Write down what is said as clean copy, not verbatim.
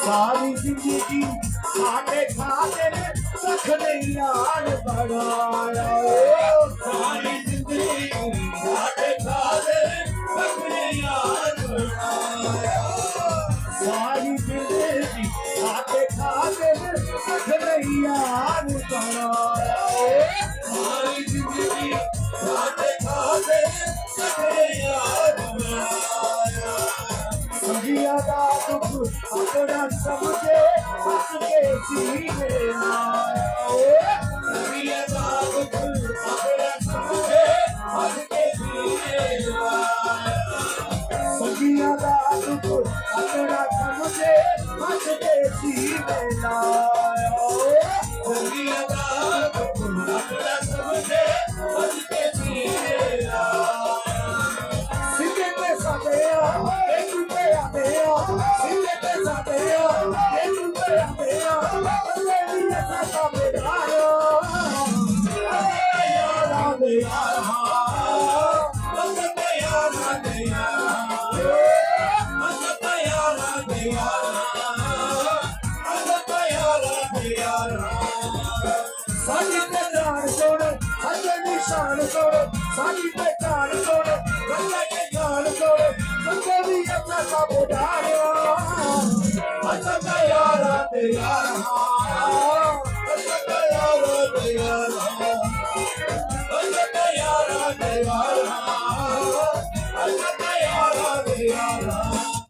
सारी जिंदगी खाते खाते रखने यार बढ़ाया, सारी जिंदगी खाते खाते रखने यार बढ़ाया, सारी जिंदगी खाते खाते रखने यार बढ़ाया, सारी जिंदगी खाते खाते रखने यार बढ़ाया। संगिया का दुख अपना समझे हंस के सीने लाया, संगिया का दुख अपना समझे हंस के सीने लाया, संगिया का दुख अपना समझे हंस के सीने लाया, संगिया का दुख अपना समझे हंस के सीने लाया। सीने पे सदैया एक रुपया दया, सीने पे सदैया एक रुपया दया, बंदे भी ऐसा कमेदाया, यारा दया, बंदे यारा दया, बंदे यारा दया, बंदे यारा दया। साड़ी पे जान छोड़, हर निशान छोड़, साड़ी पे जान छोड़, बंदे के जान छोड़, बंदे भी अपना सब उड़ाया, बंदे यारा तेरा, बंदे यारा तेरा।